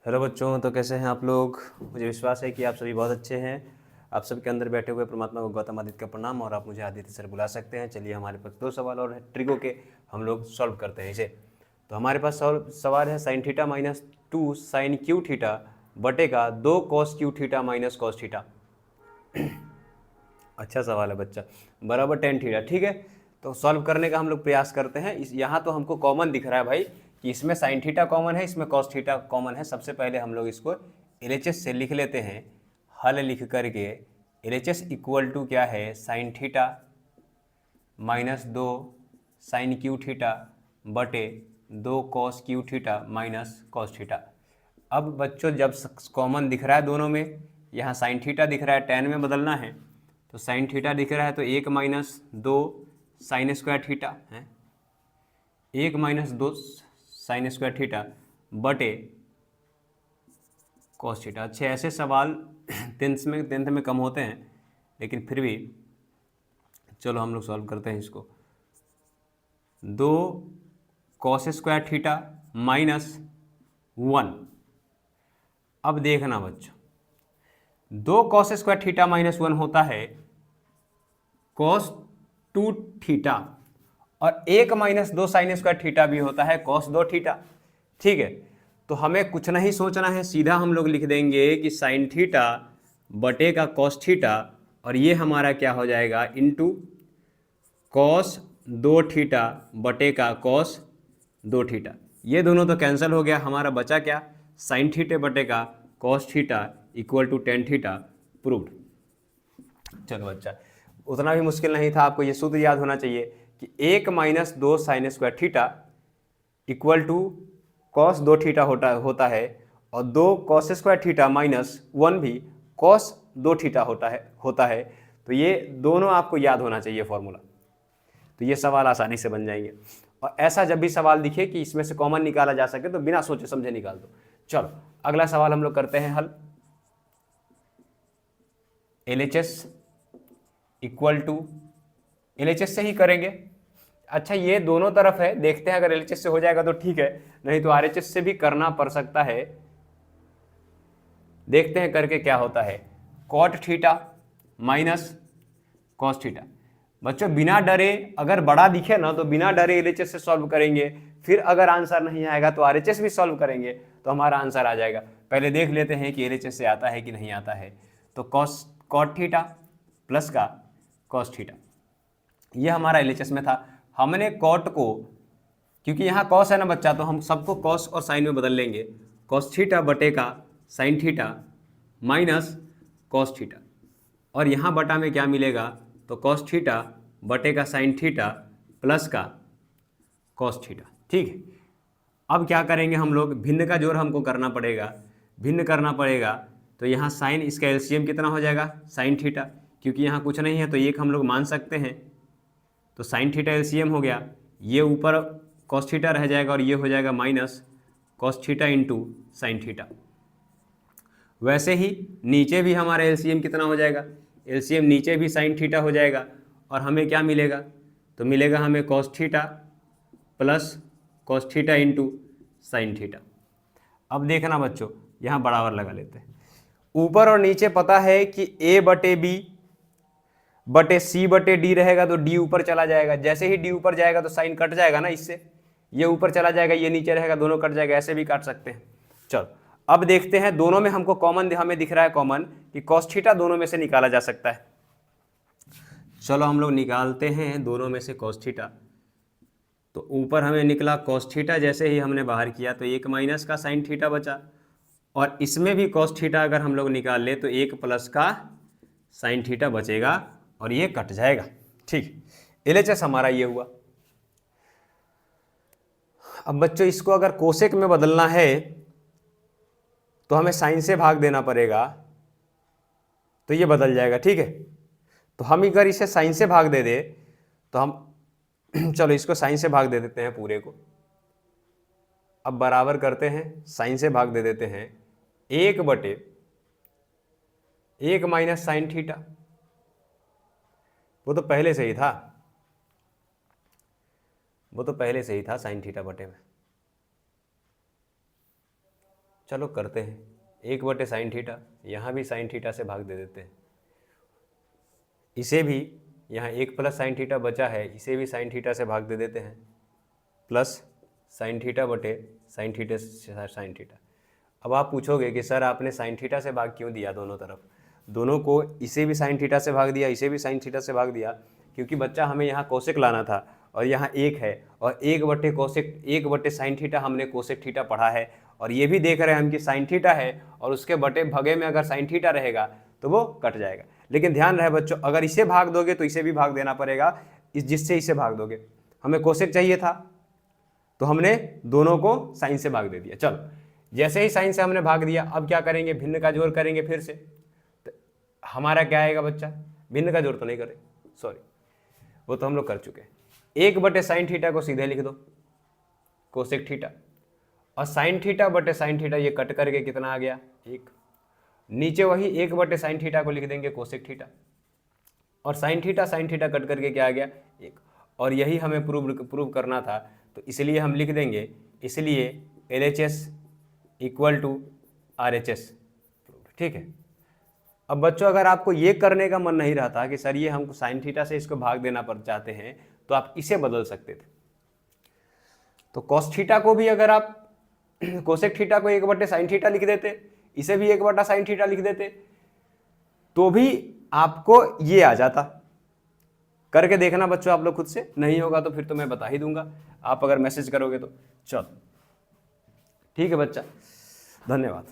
Hello बच्चों, तो कैसे हैं आप लोग। मुझे विश्वास है कि आप सभी बहुत अच्छे हैं। आप सबके अंदर बैठे हुए परमात्मा को गौतम आदित्य का प्रणाम, और आप मुझे आदित्य सर बुला सकते हैं। चलिए, हमारे पास दो सवाल और ट्रिगो के हम लोग सॉल्व करते हैं इसे। तो हमारे पास सवाल है sine theta minus 2 sine cube theta बटेगा 2 cos cube theta minus cos theta. अच्छा सवाल है बच्चा, बराबर टेन थीटा। ठीक है, तो सॉल्व करने का हम लोग प्रयास करते हैं। यहाँ तो हमको कॉमन दिख रहा है भाई कि इसमें साइन थीटा कॉमन है, इसमें कॉस थीटा कॉमन है। सबसे पहले हम लोग इसको एलएचएस से लिख लेते हैं। हल लिख करके एलएचएस इक्वल टू क्या है, sine theta minus 2 sine cube theta बटे 2 cos cube theta minus cos theta. अब बच्चों, जब कॉमन दिख रहा है दोनों में, यहाँ साइन थीटा दिख रहा है, टेन में बदलना है तो साइन थीटा दिख रहा है तो 1 माइनस 2 साइन स्क्वायर थीटा है, 1 माइनस 2 साइन स्क्वायर थीटा बटे कॉस थीटा। अच्छे ऐसे सवाल टेंथ में कम होते हैं, लेकिन फिर भी चलो हम लोग सॉल्व करते हैं इसको। 2 कॉस स्क्वायर थीटा माइनस 1। अब देखना बच्चों, 2 कॉस स्क्वायर थीटा माइनस 1 होता है कॉस 2 थीटा, और 1 माइनस 2 साइन स्क्वायर थीटा भी होता है कॉस 2 थीटा। ठीक है, तो हमें कुछ नहीं सोचना है, सीधा हम लोग लिख देंगे कि साइन थीटा बटे का कॉस थीटा, और ये हमारा क्या हो जाएगा, इंटू कॉस 2 थीटा बटे का कॉस 2 थीटा। ये दोनों तो कैंसिल हो गया, हमारा बचा क्या, साइन थीटे बटे का cos theta equal to tan theta. Proved. चलो बच्चा, उतना भी मुश्किल नहीं था, आपको ये सूत्र याद होना चाहिए कि 1 minus 2 sine square theta equal to cos 2 theta होता है, और 2 कॉस स्क्वायर थीटा माइनस 1 भी कॉस 2 थीटा होता है। तो ये दोनों आपको याद होना चाहिए फॉर्मूला, तो ये सवाल आसानी से बन जाएंगे। और ऐसा जब भी सवाल दिखे कि इसमें से कॉमन निकाला जा सके तो बिना सोचे समझे निकाल दो। चलो अगला सवाल हम लोग करते हैं हल। एलएचएस इक्वल टू, एलएचएस से ही करेंगे। अच्छा, ये दोनों तरफ है, देखते हैं अगर एलएचएस से हो जाएगा तो ठीक है, नहीं तो आरएचएस से भी करना पड़ सकता है। देखते हैं करके क्या होता है। Cot theta minus cos theta. बच्चों बिना डरे, अगर बड़ा दिखे ना तो बिना डरे एलएचएस से सॉल्व करेंगे, फिर अगर आंसर नहीं आएगा तो आरएचएस भी सॉल्व करेंगे तो हमारा आंसर आ जाएगा। पहले देख लेते हैं कि एलएचएस से आता है कि नहीं आता है। तो कॉट थीटा प्लस का कॉस थीटा, ये हमारा एलएचएस में था। हमने कॉट को, क्योंकि यहाँ कॉस है ना बच्चा, तो हम सबको कॉस और साइन में बदल लेंगे। कॉस थीटा बटे का sign theta minus cos theta, और यहाँ बटा में क्या मिलेगा, तो कॉस थीटा बटे का साइन थीटा प्लस का कॉस थीटा। ठीक है, अब क्या करेंगे हम लोग, भिन्न का जोड़ हमको करना पड़ेगा, भिन्न करना पड़ेगा। तो यहाँ साइन, इसका एलसीएम कितना हो जाएगा, साइन थीटा, क्योंकि यहाँ कुछ नहीं है तो एक हम लोग मान सकते हैं, तो साइन थीटा एलसीएम हो गया, ये ऊपर कॉस थीटा रह जाएगा और ये हो जाएगा minus cos theta into sine theta. वैसे ही नीचे भी हमारा एलसीएम कितना हो जाएगा, एलसीएम नीचे भी साइन थीटा हो जाएगा, और हमें क्या मिलेगा, तो मिलेगा हमें cos theta plus cos theta into sine theta. अब देखना बच्चों, यहाँ बराबर लगा लेते हैं। ऊपर और नीचे पता है कि a बटे बी बटे सी बटे डी रहेगा, तो डी ऊपर चला जाएगा। जैसे ही डी ऊपर जाएगा तो साइन कट जाएगा ना, इससे ये ऊपर चला जाएगा, ये नीचे रहेगा, दोनों कट जाएगा। ऐसे भी काट सकते हैं। चलो अब देखते हैं, दोनों में हमको कॉमन, हमें दिख रहा है कॉमन कि कॉस थीटा दोनों में से निकाला जा सकता है। चलो हम लोग निकालते हैं दोनों में से कॉस थीटा। तो ऊपर हमें निकला कॉस थीटा, जैसे ही हमने बाहर किया तो 1 माइनस का साइन थीटा बचा, और इसमें भी कॉस थीटा अगर हम लोग निकाल ले तो 1 प्लस का साइन थीटा बचेगा, और ये कट जाएगा। ठीक, एलएचएस हमारा ये हुआ। अब बच्चों इसको अगर कोसेक में बदलना है तो हमें साइन से भाग देना पड़ेगा, तो ये बदल जाएगा। ठीक है, तो हम अगर इसे साइन से भाग दे दे तो हम चलो इसको साइन से भाग दे देते हैं पूरे को। अब बराबर करते हैं, साइन से भाग दे देते हैं, 1 बटे 1 माइनस साइन थीटा, वो तो पहले से ही था, वो तो पहले से ही था साइन थीटा बटे में। चलो करते हैं, 1 साइन थीटा, यहाँ भी साइन थीटा से भाग दे देते हैं, इसे भी यहाँ 1 + साइन थीटा बचा है, इसे भी साइन थीटा से भाग दे देते हैं, प्लस साइन थीटा बटे साइन थीटा से साइन थीटा। अब आप पूछोगे कि सर आपने साइन थीटा से भाग क्यों दिया दोनों तरफ, दोनों को, इसे भी साइन थीटा से भाग दिया, इसे भी साइन थीटा से भाग दिया, क्योंकि बच्चा हमें यहाँ कोसेक लाना था और यहाँ 1 है, और 1 साइन थीटा हमने कोसेक थीटा पढ़ा है, और ये भी देख रहे हैं हम कि साइन थीटा है और उसके बटे भगे में अगर साइन थीटा रहेगा तो वो कट जाएगा। लेकिन ध्यान रहे बच्चों, अगर इसे भाग दोगे तो इसे भी भाग देना पड़ेगा, जिससे इसे भाग दोगे। हमें कोसेक चाहिए था तो हमने दोनों को साइन से भाग दे दिया। चलो, जैसे ही साइन से हमने भाग दिया, अब क्या करेंगे, भिन्न का जोड़ करेंगे फिर से। तो हमारा क्या आएगा बच्चा, भिन्न का जोड़ तो नहीं करें, सॉरी, वो तो हम लोग कर चुके हैं। 1 साइन थीटा को सीधे लिख दो कोसेक थीटा, और साइन थीटा बटे साइन थीटा ये कट करके कितना आ गया, 1। नीचे वही 1 साइन थीटा को लिख देंगे कोसेक थीटा, और साइन थीटा कट करके क्या आ गया, 1। और यही हमें प्रूव करना था, तो इसलिए हम लिख देंगे, इसलिए LHS = RHS। ठीक है। अब बच्चों अगर आपको ये करने का मन नहीं रहता कि सर ये हमको साइन थीटा से इसको भाग देना पड़ चाहते हैं, तो आप इसे बदल सकते थे। तो कॉस थीटा को भी अगर आप कोसेक थीटा को 1 साइन थीटा लिख देते, इसे भी 1 साइन थीटा लिख देते, तो भी आपको ये आ जाता। करके देखना बच्चों आप लोग खुद से, नहीं होगा तो फिर तो मैं बता ही दूंगा, आप अगर मैसेज करोगे तो। चलो ठीक है बच्चा, धन्यवाद।